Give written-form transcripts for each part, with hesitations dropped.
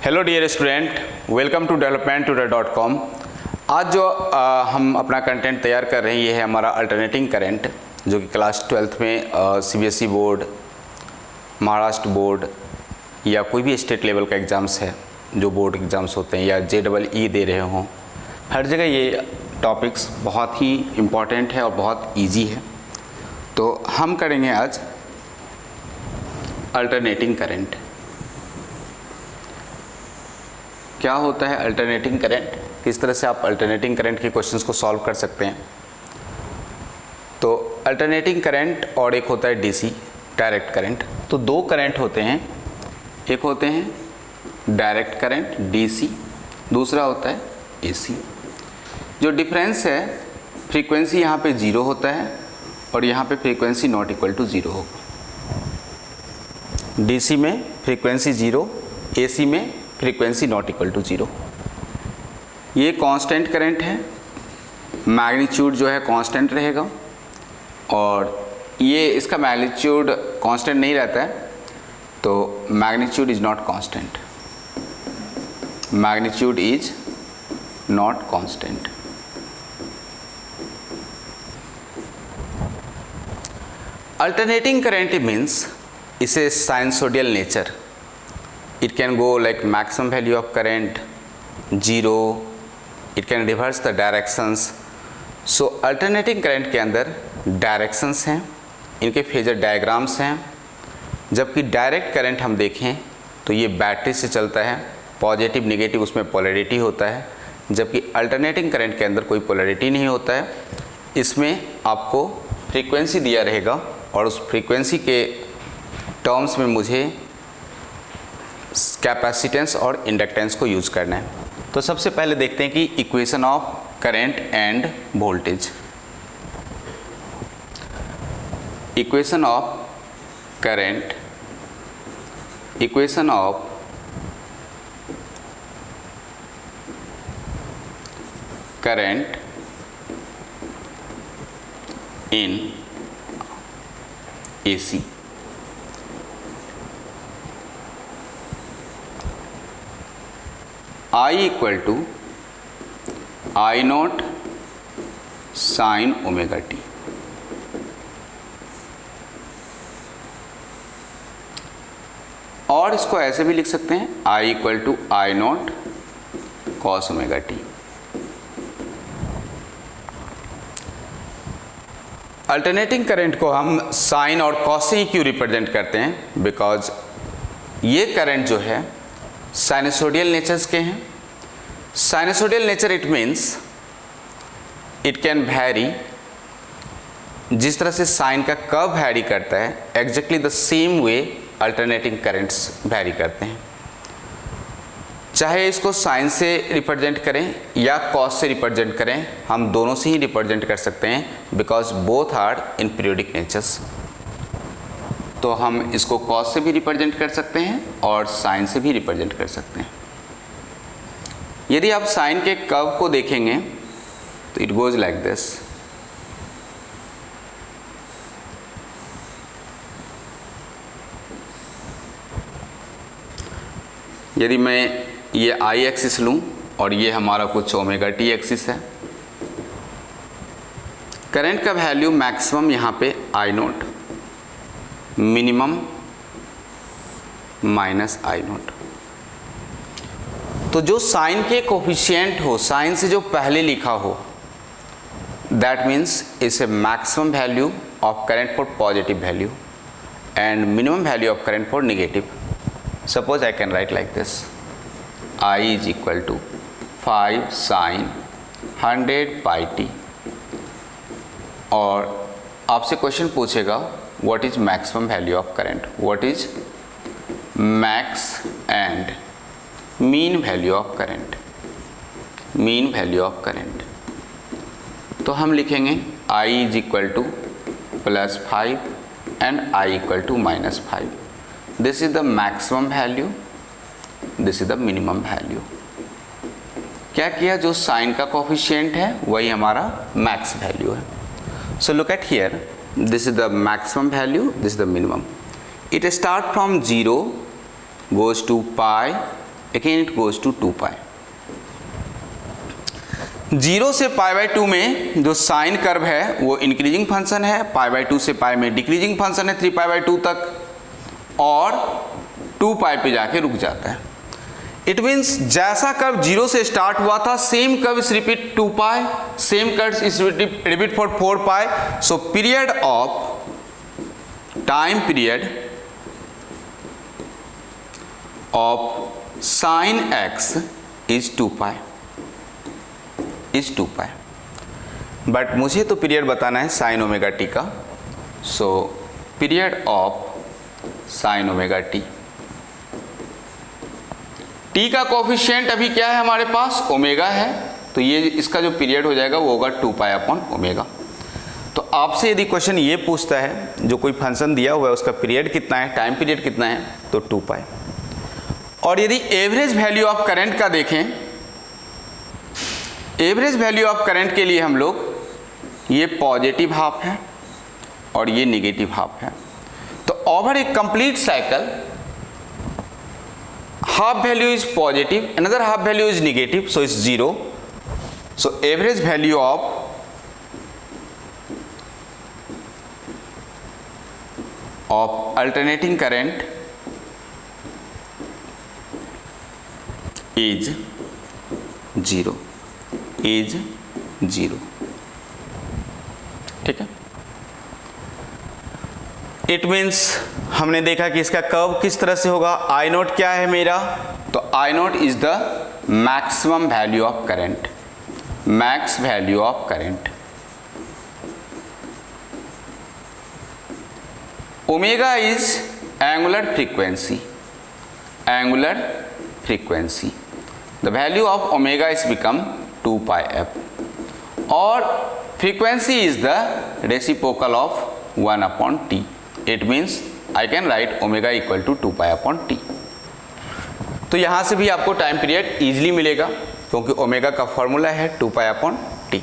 Hello dear student, welcome to developmenttutor.com। आज जो हम अपना कंटेंट तैयार कर रहे हैं ये है हमारा अल्टरनेटिंग करंट, जो कि क्लास 12th में CBSE बोर्ड, महाराष्ट्र बोर्ड या कोई भी स्टेट लेवल का एग्ज़ाम्स है, जो बोर्ड एग्ज़ाम्स होते हैं या JEE दे रहे हों, हर जगह ये टॉपिक्स बहुत ही इम्पॉर्टेंट है और बहुत ईजी है। तो हम करेंगे आज अल्टरनेटिंग करंट। क्या होता है अल्टरनेटिंग करंट, किस तरह से आप अल्टरनेटिंग करंट के क्वेश्चंस को सॉल्व कर सकते हैं। तो अल्टरनेटिंग करंट और एक होता है DC डायरेक्ट करंट। तो दो करंट होते हैं, एक होते हैं डायरेक्ट करंट DC, दूसरा होता है AC। जो डिफरेंस है, फ्रीक्वेंसी यहाँ पे 0 होता है और यहाँ पे फ्रीक्वेंसी नॉट इक्वल टू 0 होगा। DC में फ्रीक्वेंसी 0, AC में फ्रीक्वेंसी नॉट इक्वल टू 0। ये कांस्टेंट करंट है, मैग्नीट्यूड जो है कांस्टेंट रहेगा, और ये इसका मैग्नीट्यूड कांस्टेंट नहीं रहता है, तो magnitude is not constant, magnitude is not constant. Alternating current means is a sinusoidal nature. It can go like maximum value of current 0, it can reverse the directions. So alternating current के अंदर directions हैं, इनके phasor diagrams हैं। जबकि direct current हम देखें तो ये बैटरी से चलता है, पॉजिटिव निगेटिव उसमें पोलैरिटी होता है, जबकि अल्टरनेटिंग करंट के अंदर कोई पोलैरिटी नहीं होता है। इसमें आपको फ्रीक्वेंसी दिया रहेगा और उस फ्रीक्वेंसी के टर्म्स में मुझे कैपेसिटेंस और इंडक्टेंस को यूज़ करना है। तो सबसे पहले देखते हैं कि equation of current and voltage. Equation of current, equation of current in AC। I equal to I naught sine omega t. और इसको ऐसे भी लिख सकते हैं, I equal to I naught cos omega t. Alternating current को हम sign और कॉस से ही क्यों रिप्रेजेंट करते हैं? बिकॉज ये करंट जो है साइनसोडियल नेचर्स के हैं। Sinusoidal nature it means it can vary, जिस तरह से साइन का कर्व वैरी करता है, exactly the same way alternating currents vary करते हैं। चाहे इसको साइन से रिप्रेजेंट करें या कॉस से रिप्रेजेंट करें, हम दोनों से ही रिप्रेजेंट कर सकते हैं, because both are in periodic natures. तो हम इसको कॉस से भी रिप्रेजेंट कर सकते हैं और साइन से भी रिप्रेजेंट कर सकते हैं। यदि आप साइन के कर्व को देखेंगे तो इट गोज लाइक दिस। यदि मैं ये I एक्सिस लूँ और ये हमारा कुछ ओमेगा टी एक्सिस है, करंट का वैल्यू मैक्सिमम यहाँ पे I note, minimum minus I note. तो जो साइन के कोफिशिएंट हो, साइन से जो पहले लिखा हो, that means is a maximum value of current for positive value and minimum value of current for negative. Suppose I can write like this, I is equal to 5 sine 100 pi t. और आपसे question पूछेगा what is maximum value of current, what is max and mean value of current, mean value of current. तो हम लिखेंगे I is equal to +5 and I equal to -5। This is the maximum value, this is the minimum value. क्या किया, जो sign का coefficient है वही हमारा मैक्स वैल्यू है। So look at here, this is the maximum value, this is the minimum. It start from 0 goes to pi again it goes to 2 pi. 0 से π/2 में जो साइन कर्व है वो इंक्रीजिंग फंक्शन है, π/2 से पाई में डिक्रीजिंग फंक्शन है 3π/2 तक, और 2 पाई पे जाके रुक जाता है। इट मीन्स जैसा कर्व 0 से स्टार्ट हुआ था same curve is repeat 2 pi, same curve is repeat for 4 pi. So period of time period of sine x is 2 pi, is 2 pi. But मुझे तो पीरियड बताना है साइन ओमेगा टी का। So period of sine omega T, T का coefficient अभी क्या है हमारे पास, ओमेगा है, तो ये इसका जो पीरियड हो जाएगा वो होगा 2 पाई अपॉन ओमेगा। तो आपसे यदि क्वेश्चन ये पूछता है जो कोई फंक्शन दिया हुआ है उसका पीरियड कितना है, टाइम पीरियड कितना है, तो 2 पाई। और यदि एवरेज वैल्यू ऑफ करंट का देखें, एवरेज वैल्यू ऑफ करंट के लिए हम लोग ये पॉजिटिव हाफ है और ये नेगेटिव हाफ है। तो over A complete cycle half value is positive, another half value is negative, so it's 0. So average value of alternating current is 0, is 0। ठीक है, इट मीन्स हमने देखा कि इसका कर्व किस तरह से होगा। आई नोट क्या है मेरा, तो I naught is the maximum value of current, max value of current. Omega is angular frequency, angular frequency. The value of omega is become 2 pi F, और frequency is the reciprocal of 1 upon T. It means I can write omega equal to 2 pi upon T. तो यहाँ से भी आपको time period easily मिलेगा क्योंकि omega का formula है 2 pi upon t.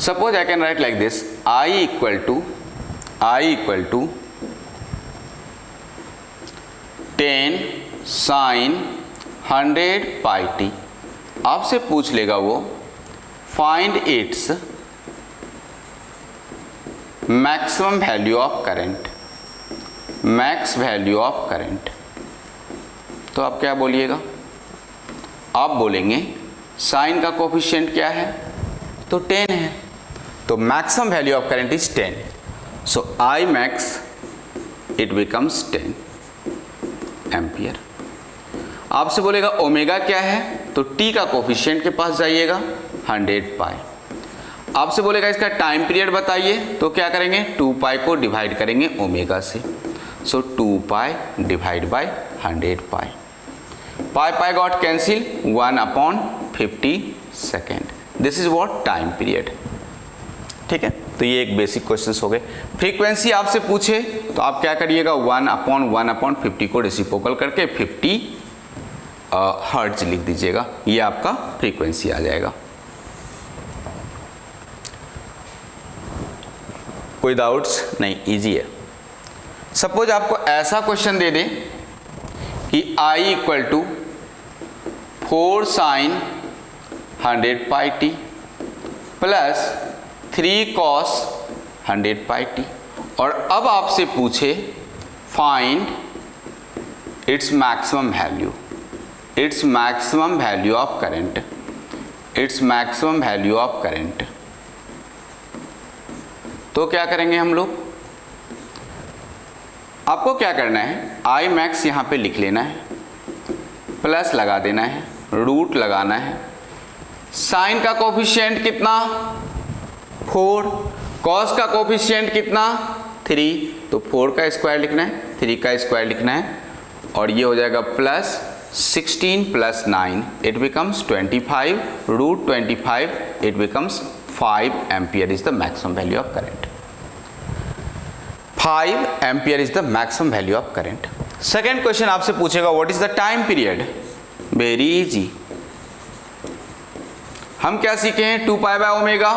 Suppose I can write like this, I equal to 10 sine 100 pi t. आपसे पूछ लेगा वो find its maximum value of current, max value of current. तो आप क्या बोलिएगा, आप बोलेंगे साइन का कोफिशिएंट क्या है, तो 10 है, तो maximum value of current is 10। So I max it becomes 10 ampere. आपसे बोलेगा ओमेगा क्या है, तो टी का कोफिशिएंट के पास जाइएगा 100 पाई। आपसे बोलेगा इसका टाइम पीरियड बताइए, तो क्या करेंगे 2 पाई को डिवाइड करेंगे ओमेगा से। सो 2 pi divide by 100 pi, pi pi got cancel, 1 upon 50 second. This is what time period. ठीक है, तो ये एक बेसिक क्वेश्चन हो गए। फ्रीक्वेंसी आपसे पूछे तो आप क्या करिएगा 1 अपॉन 50 को रेसिप्रोकल करके 50 हर्ट्ज लिख दीजिएगा, ये आपका फ्रीक्वेंसी आ जाएगा। कोई डाउट्स नहीं, इजी है। सपोज आपको ऐसा क्वेश्चन दे दे कि I equal to 4 sine 100 pi t plus 3 cos 100 pi t, और अब आपसे पूछे find its maximum value, its maximum value of current, its maximum value of current. तो क्या करेंगे हम लोग, आपको क्या करना है, आई मैक्स यहाँ पे लिख लेना है, प्लस लगा देना है, रूट लगाना है। साइन का कोफिशिएंट कितना 4, कॉस का कोफिशिएंट कितना 3, तो 4 का स्क्वायर लिखना है, 3 का स्क्वायर लिखना है, और ये हो जाएगा plus 16 plus 9 it becomes 25, root 25 it becomes 5 ampere is the maximum value of current. 5 ampere is the maximum value of current. Second question आपसे पूछेगा what is the time period. Very easy, हम क्या सीखे हैं 2 पाई बाय ओमेगा।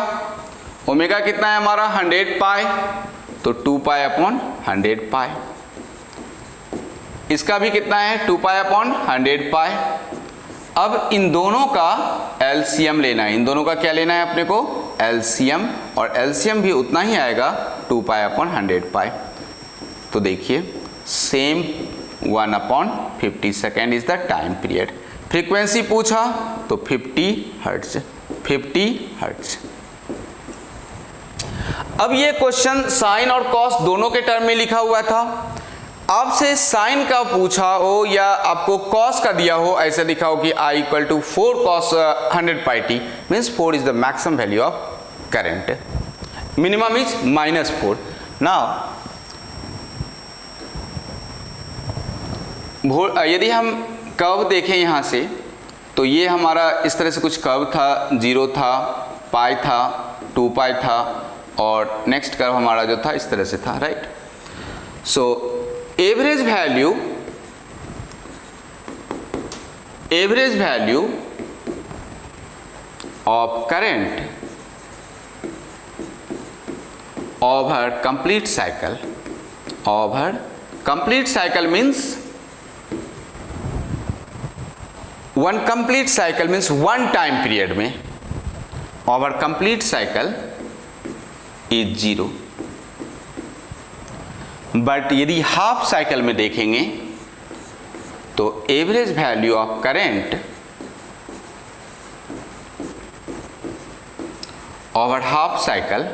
ओमेगा कितना है हमारा 100 पाई, तो 2 पाई अपॉन 100 पाई। इसका भी कितना है 2 पाई अपॉन 100 पाई। अब इन दोनों का एलसीएम लेना है, इन दोनों का क्या लेना है अपने को एलसीएम, और एलसीएम भी उतना ही आएगा 2 पाई अपॉन 100 पाई। तो देखिए same 1 upon 50 second is the time period. Frequency पूछा तो 50 हर्ट्ज, 50 हर्ट्ज। अब ये क्वेश्चन साइन और कॉस दोनों के टर्म में लिखा हुआ था। आपसे साइन का पूछा हो या आपको कॉस का दिया हो, ऐसे दिखा हो कि I equal to 4 cos 100 pi t means 4 is the maximum value of current, minimum is -4। Now यदि हम कर्व देखें यहाँ से तो ये हमारा इस तरह से कुछ कर्व था, 0 था, पाई था, 2 पाई था, और नेक्स्ट कर्व हमारा जो था इस तरह से था, right. So average value of current over complete cycle means one complete cycle means one time period में over complete cycle is 0। But यदि हाफ साइकिल में देखेंगे तो average value of current over half cycle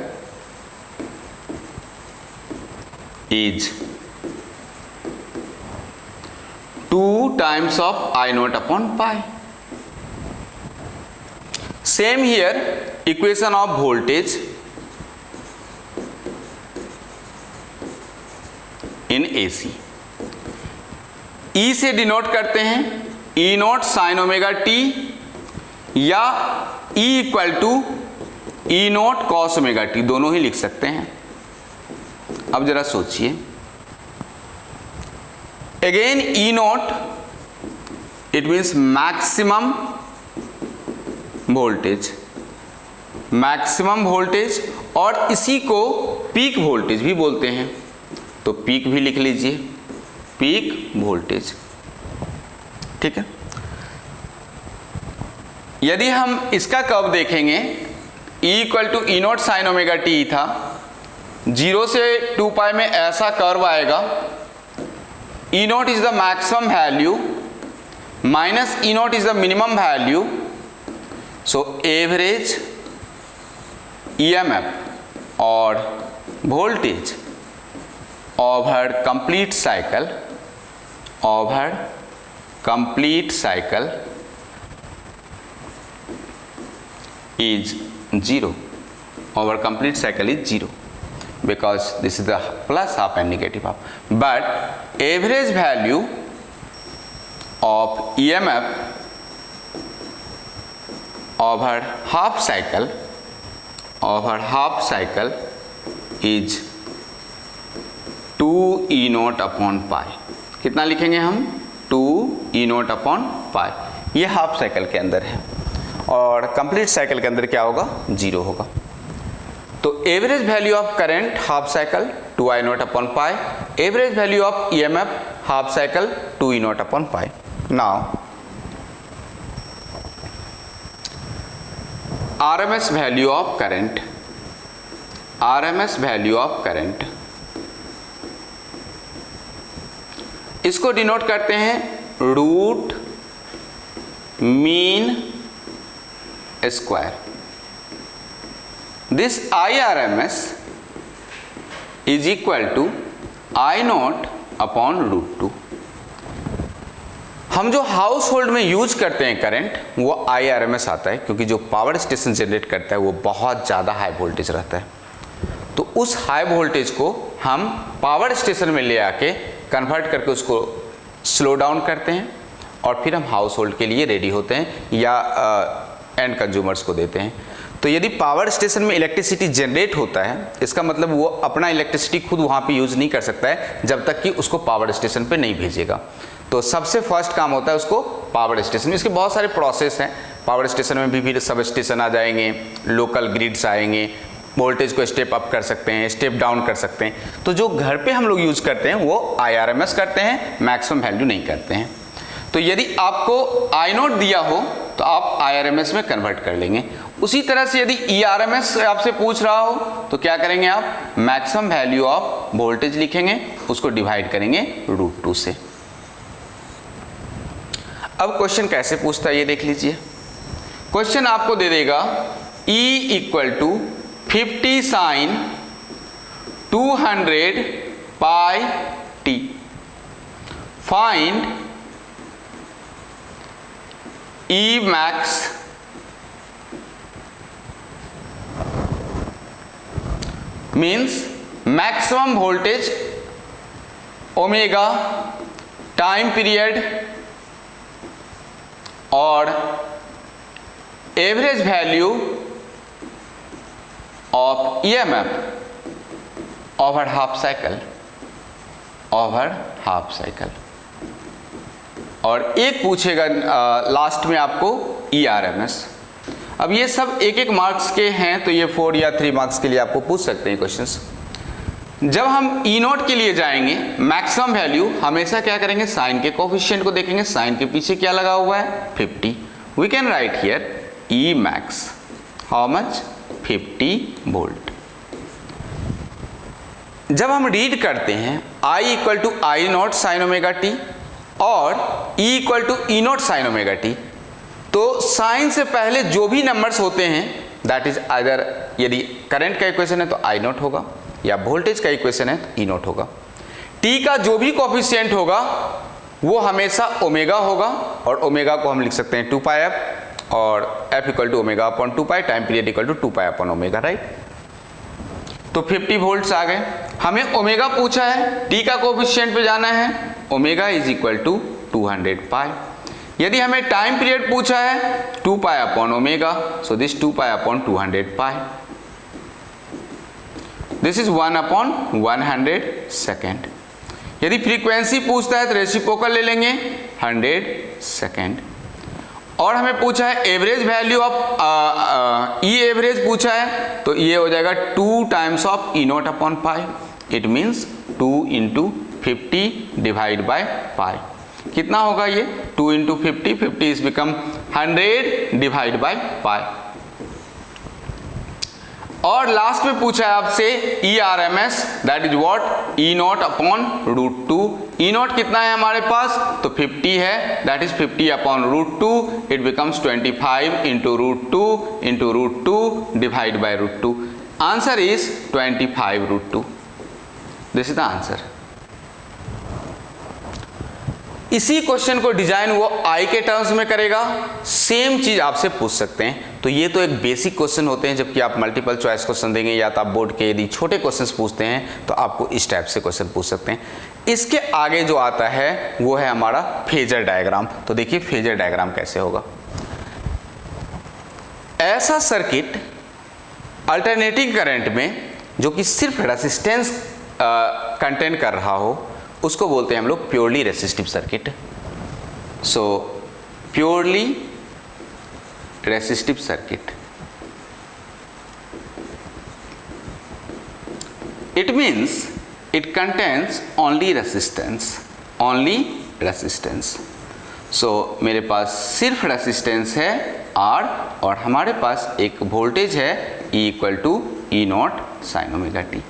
is 2 times of I naught upon pi. Same here, equation of voltage in AC. E से denote करते हैं E naught sine omega t, या E equal to E naught cos omega t, दोनों ही लिख सकते हैं। अब जरा सोचिए, again E naught it means maximum voltage, और इसी को पीक वोल्टेज भी बोलते हैं, तो पीक भी लिख लीजिए, पीक वोल्टेज, ठीक है। यदि हम इसका कर्व देखेंगे, E equal to E naught sine omega t था, 0 से 2 पाई में ऐसा कर्व आएगा, E naught is the maximum value minus E naught is the minimum value, so average EMF or voltage over complete cycle is 0, over complete cycle is 0, because this is the plus half and negative half. But average value of EMF over half cycle is 2 E naught upon pi. कितना लिखेंगे हम 2 E naught upon pi, ये half cycle के अंदर है, और complete cycle के अंदर क्या होगा 0 होगा। तो average value of current half cycle 2 I naught upon pi, average value of EMF half cycle 2 E naught upon pi. Now RMS value of current, इसको डिनोट करते हैं root mean square. This IRMS is equal to I naught upon root 2। हम जो house hold में use करते हैं current, वो IRMS आता है, क्योंकि जो पावर स्टेशन जनरेट करता है वो बहुत ज़्यादा हाई वोल्टेज रहता है, तो उस हाई वोल्टेज को हम पावर स्टेशन में ले आके कन्वर्ट करके उसको स्लो डाउन करते हैं, और फिर हम हाउस होल्ड के लिए रेडी होते हैं या एंड कंज्यूमर्स को देते हैं। तो यदि पावर स्टेशन में इलेक्ट्रिसिटी जनरेट होता है, इसका मतलब वो अपना इलेक्ट्रिसिटी खुद वहाँ पे यूज़ नहीं कर सकता है जब तक कि उसको पावर स्टेशन पे नहीं भेजेगा। तो सबसे फर्स्ट काम होता है उसको पावर स्टेशन में, इसके बहुत सारे प्रोसेस हैं। पावर स्टेशन में भी सब स्टेशन आ जाएंगे, लोकल ग्रिड्स आएंगे, वोल्टेज को स्टेप अप कर सकते हैं, स्टेप डाउन कर सकते हैं। तो जो घर पे हम लोग यूज करते हैं वो IRMS करते हैं, मैक्सिमम वैल्यू नहीं करते हैं। तो यदि आपको I0 दिया हो तो आप IRMS में कन्वर्ट कर लेंगे। उसी तरह से यदि ERMS आपसे पूछ रहा हो तो क्या करेंगे आप, मैक्सिमम वैल्यू ऑफ वोल्टेज लिखेंगे, उसको डिवाइड करेंगे √2 से। अब क्वेश्चन कैसे पूछता है ये देख लीजिए। क्वेश्चन आपको दे देगा E = 50 sin 200 πt, find E max means maximum voltage, omega, time period और average value of EMF over half cycle, और एक पूछेगा लास्ट में आपको ERMS। अब ये सब एक एक मार्क्स के हैं, तो ये 4 या 3 मार्क्स के लिए आपको पूछ सकते हैं क्वेश्चंस। जब हम E0 के लिए जाएंगे, मैक्सिमम वैल्यू हमेशा क्या करेंगे, साइन के कोफिशिएंट को देखेंगे, साइन के पीछे क्या लगा हुआ है 50। We can write here E max how much 50 volt. जब हम रीड करते हैं I = I0 sin omega t और E = E0 sin omega t, तो साइन से पहले जो भी नंबर्स होते हैं दैट इज आइदर, यदि करंट का इक्वेशन है तो I0 होगा, या वोल्टेज का इक्वेशन है तो E0 होगा। t का जो भी कोफिशिएंट होगा वो हमेशा ओमेगा होगा, और ओमेगा को हम लिख सकते हैं 2πf, और f = ω/2π, टाइम पीरियड = 2π/ω, राइट। तो 50 वोल्ट्स आ गए। हमें ओमेगा पूछा है, t का कोफिशिएंट पे जाना है, ओमेगा = 200π। यदि हमें टाइम पीरियड पूछा है 2π/ω, so this 2π/200π, this is 1/100 second. यदि फ्रीक्वेंसी पूछता है तो रेसिप्रोकल ले लेंगे 100 सेकेंड। और हमें पूछा है average value of E average पूछा है, तो ये हो जाएगा 2 times of E0/π, it means 2 × 50 divide by pi. कितना होगा ये 2 × 50, 50 is become 100 divide by pi. और लास्ट में पूछा है आपसे ERMS, that is what E0/√2। E0 कितना है हमारे पास, तो 50 है, that is 50/√2, it becomes 25 × √2 divide by √2। Answer is 25√2। This is the answer. इसी क्वेश्चन को डिजाइन वो I के टर्म्स में करेगा, सेम चीज आपसे पूछ सकते हैं। तो ये तो एक बेसिक क्वेश्चन होते हैं, जबकि आप मल्टीपल चॉइस क्वेश्चन देंगे या तो आप बोर्ड के यदि छोटे क्वेश्चंस पूछते हैं तो आपको इस टाइप से क्वेश्चन पूछ सकते हैं। इसके आगे जो आता है वो है हमारा फेजर डायग्राम। तो देखिए फेजर डायग्राम कैसे होगा। ऐसा सर्किट अल्टरनेटिंग करंट में जो कि सिर्फ रेजिस्टेंस कंटेन कर रहा हो, उसको बोलते हैं हम लोग purely resistive circuit. So purely resistive circuit, it means it contains only resistance. सो मेरे पास सिर्फ रेसिस्टेंस है R, और हमारे पास एक वोल्टेज है E = E0 sin ω/t।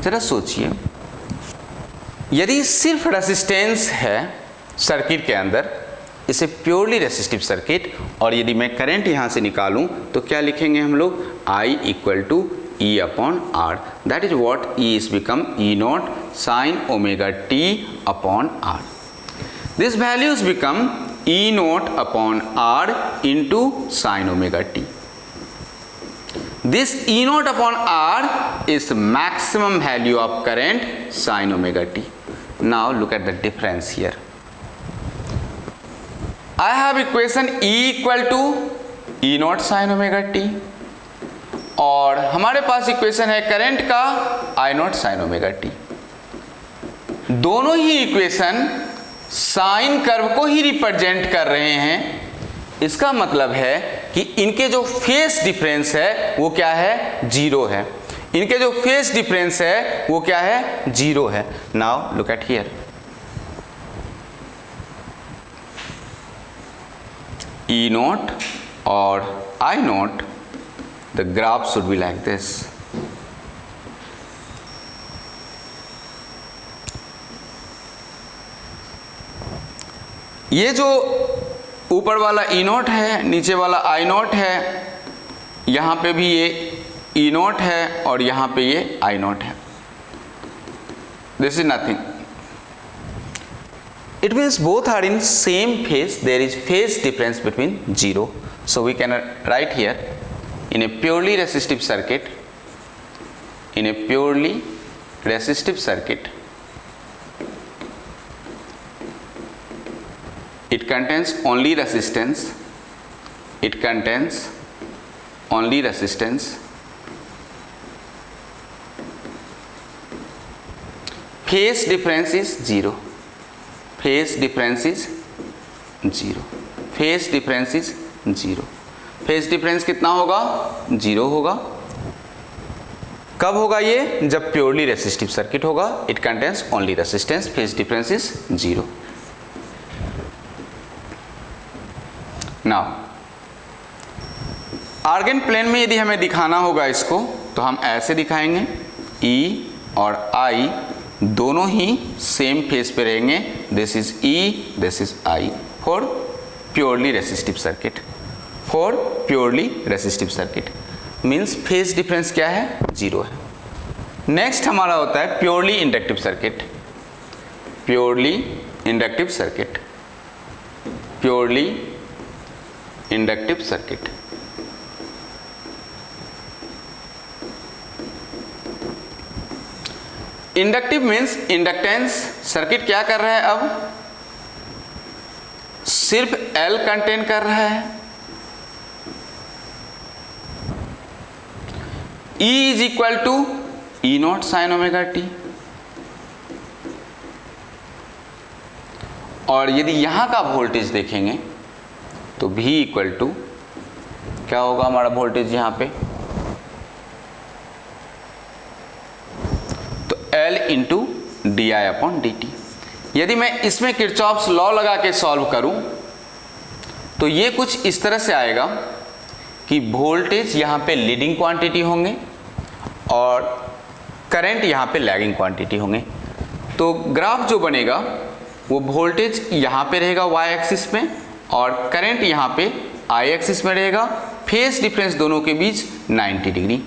जरा सोचिए, यदि सिर्फ रेसिस्टेंस है सर्किट के अंदर, इसे प्योरली रेसिस्टिव सर्किट, और यदि मैं करंट यहाँ से निकालूं तो क्या लिखेंगे हम लोग, I = E/R, that is what E is become E0 sin ω/t/R। This values become E0/R into sin ω/t। This E0/R is maximum value of current sin ω/t। Now look at the difference here. I have equation E = E0 sin ω/t, और हमारे पास equation है current का I0 sin ω/t। दोनों ही equation sine curve को ही represent कर रहे हैं, इसका मतलब है कि इनके जो फेस डिफरेंस है वो क्या है, जीरो है। इनके जो फेस डिफरेंस है वो क्या है, जीरो है। Now look at here, E naught or I naught, the graph should be like this. ये जो ऊपर वाला E नॉट है, नीचे वाला I नॉट है, यहाँ पे भी ये E नॉट है और यहाँ पे ये I नॉट है। This is nothing. It means both are in same phase. There is phase difference between zero. So we can write here, in a purely resistive circuit, in a purely resistive circuit, it contains only resistance. It contains only resistance. Phase difference is zero. Phase difference is zero. Phase difference is zero. Phase difference कितना होगा, zero होगा। कब होगा ये, जब purely resistive circuit होगा। It contains only resistance, phase difference is zero. Now Argand plane में यदि हमें दिखाना होगा इसको, तो हम ऐसे दिखाएंगे, ई और आई दोनों ही सेम फेज पे रहेंगे। This is E, this is I, for purely resistive circuit. For purely resistive circuit means phase difference क्या है, जीरो है। नेक्स्ट हमारा होता है purely inductive circuit. Purely inductive circuit, purely inductive circuit. Inductive means inductance. Circuit क्या कर रहा है, अब सिर्फ L कंटेन कर रहा है। E is equal to E naught sine omega t. और यदि यहां का वोल्टेज देखेंगे तो V इक्वल टू क्या होगा हमारा वोल्टेज यहां पे, L into D I upon D T. यदि मैं इसमें किरचॉफ्स लॉ लगा के सॉल्व करूं तो ये कुछ इस तरह से आएगा कि वोल्टेज यहाँ पे लीडिंग क्वांटिटी होंगे और करंट यहाँ पे लैगिंग क्वांटिटी होंगे। तो ग्राफ जो बनेगा वो वोल्टेज यहाँ पे रहेगा y एक्सिस में और करंट यहाँ पे I एक्सिस में रहेगा। फेज डिफरेंस दोनों के बीच 90 degree.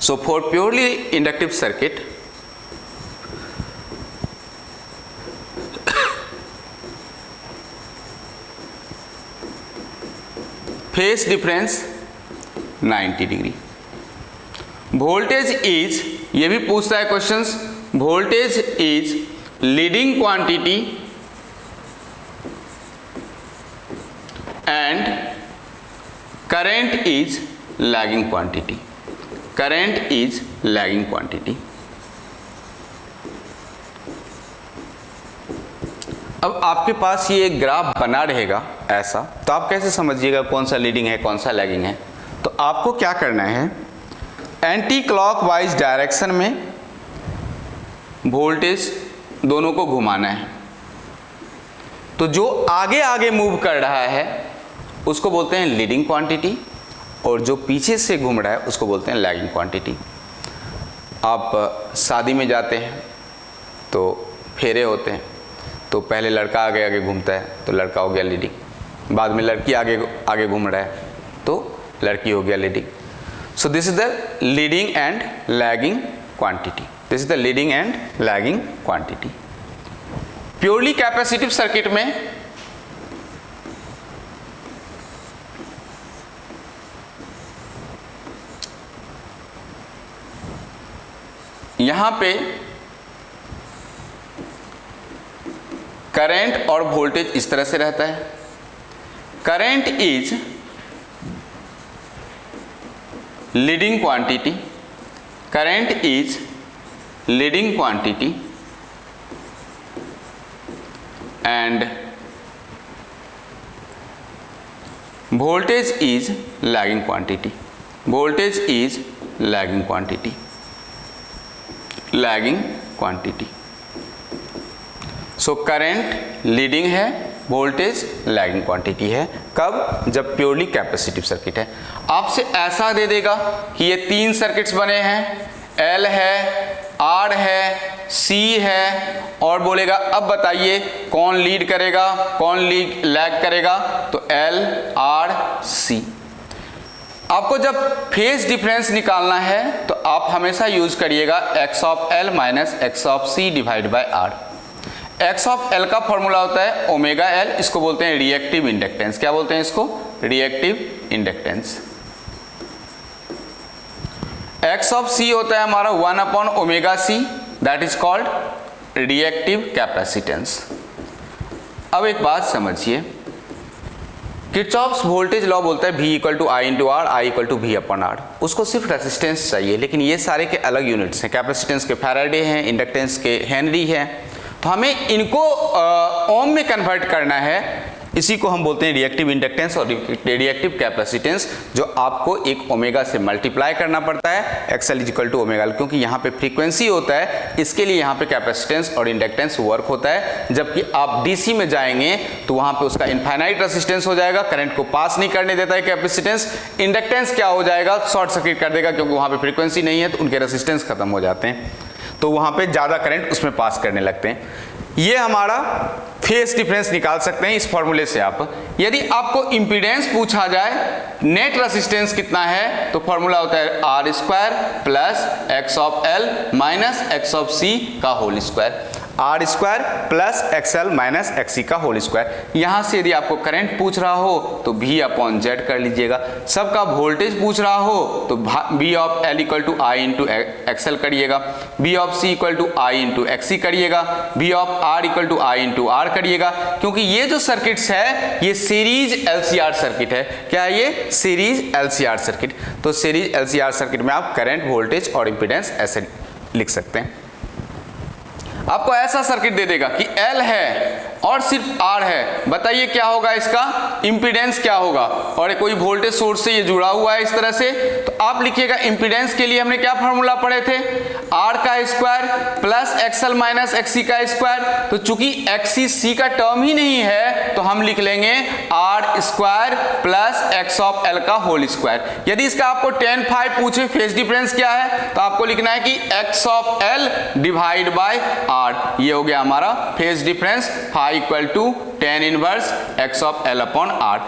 So for purely inductive circuit, phase difference 90 degree. Voltage is, ये भी पूछता है questions, voltage is leading quantity and current is lagging quantity. Current is lagging quantity. अब आपके पास ये एक ग्राफ बना रहेगा ऐसा, तो आप कैसे समझिएगा कौन सा लीडिंग है कौन सा लैगिंग है। तो आपको क्या करना है, एंटी क्लॉकवाइज डायरेक्शन में वोल्टेज दोनों को घुमाना है। तो जो आगे आगे मूव कर रहा है उसको बोलते हैं लीडिंग क्वांटिटी और जो पीछे से घूम रहा है उसको बोलते हैं लैगिंग क्वांटिटी। आप शादी में जाते हैं तो फेरे होते हैं, तो पहले लड़का आगे आगे घूमता है तो लड़का हो गया लीडिंग, बाद में लड़की आगे आगे घूम रहा है तो लड़की हो गया leading. So this is the leading and lagging quantity. This is the leading and lagging quantity. Purely capacitive circuit में यहां पे करंट और वोल्टेज इस तरह से रहता है। Current is leading quantity, current is leading quantity and voltage is lagging quantity, voltage is lagging quantity, lagging quantity. So current leading है, वोल्टेज लैगिंग क्वांटिटी है। कब? जब प्योरली कैपेसिटिव सर्किट है। आपसे ऐसा दे देगा कि ये 3 सर्किट्स बने हैं, L है, R है, C है, और बोलेगा अब बताइए कौन लीड करेगा, कौन लैग करेगा, तो L, R, C। आपको जब फेज डिफरेंस निकालना है तो आप हमेशा यूज करिएगा x of L minus x of C divide by R। x of L का फॉर्मूला होता है ओमेगा L, इसको बोलते हैं रिएक्टिव इंडक्टेंस। क्या बोलते हैं इसको? Reactive inductance. x of C होता है हमारा 1 upon omega C, that is called reactive capacitance. अब एक बात समझिए, किरचॉफ्स वोल्टेज लॉ बोलता है V equal to I into R, I equal to V upon R. उसको सिर्फ रेसिस्टेंस चाहिए, लेकिन ये सारे के अलग यूनिट्स हैं। कैपेसिटेंस के फैराडे हैं, इंडक्टेंस के हेनरी हैं, तो हमें इनको ओम में कन्वर्ट करना है। इसी को हम बोलते हैं रिएक्टिव इंडक्टेंस और रिएक्टिव कैपेसिटेंस, जो आपको एक ओमेगा से मल्टीप्लाई करना पड़ता है, XL equal to omega L, क्योंकि यहाँ पे फ्रीक्वेंसी होता है, इसके लिए यहाँ पे कैपेसिटेंस और इंडक्टेंस वर्क होता है। जबकि आप डीसी में जाएंगे तो वहाँ पे उसका इनफाइनाइट रेसिस्टेंस हो जाएगा, करंट को पास नहीं करने देता है कैपेसिटेंस। इंडक्टेंस क्या हो जाएगा? शॉर्ट सर्किट कर देगा, क्योंकि वहाँ पे फ्रीक्वेंसी नहीं है तो उनके रेसिस्टेंस खत्म हो जाते हैं, तो वहाँ पे ज़्यादा करंट उसमें पास करने लगते हैं। ये हमारा फेज डिफरेंस निकाल सकते हैं इस फॉर्मूले से आप। यदि आपको इम्पीडेंस पूछा जाए, नेट रेसिस्टेंस कितना है, तो फॉर्मूला होता है R square plus x of L minus x of C का whole square. R square plus XL minus XC का होल स्क्वायर। यहाँ से यदि आपको करंट पूछ रहा हो तो V अपॉन Z कर लीजिएगा। सबका वोल्टेज पूछ रहा हो तो V of L equal to I into XL करिएगा, V of C equal to I into XC करिएगा, V of R equal to I into R करिएगा। क्योंकि ये जो सर्किट्स है ये सीरीज LCR सर्किट है। क्या है ये? Series LCR circuit. तो सीरीज LCR सर्किट में आप करंट, वोल्टेज और इंपीडेंस ऐसे लिख सकते हैं। आपको ऐसा सर्किट दे देगा कि L है और सिर्फ R है, बताइए क्या होगा इसका इंपीडेंस क्या होगा, और कोई वोल्टेज सोर्स से ये जुड़ा हुआ है इस तरह से, तो आप लिखिएगा इंपीडेंस के लिए हमने क्या फॉर्मूला पढ़े थे? R का square plus XL minus XC का स्क्वायर। तो चूंकि XC C का टर्म ही नहीं है तो हम लिख लेंगे R square plus X of L का होल स्क्वायर। यदि इसका आपको tan phi पूछे फेज डिफरेंस क्या है, तो आपको लिखना है कि X of L divide by R। ये हो गया हमारा phase difference, phi equal to tan inverse X of L upon R।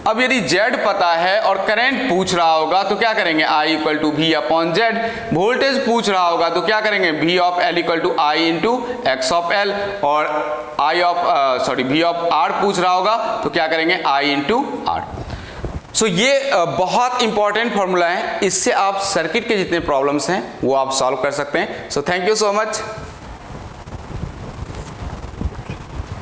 अब यदि Z पता है और करंट पूछ रहा होगा तो क्या करेंगे? I equal to V upon Z। Voltage पूछ रहा होगा तो क्या करेंगे? V of L equal to I into X of L, और V ऑफ R पूछ रहा होगा तो क्या करेंगे? I into R। सो ये बहुत इंपॉर्टेंट फॉर्मूला है, इससे आप सर्किट के जितने प्रॉब्लम्स हैं वो आप सॉल्व कर सकते हैं। So thank you so much.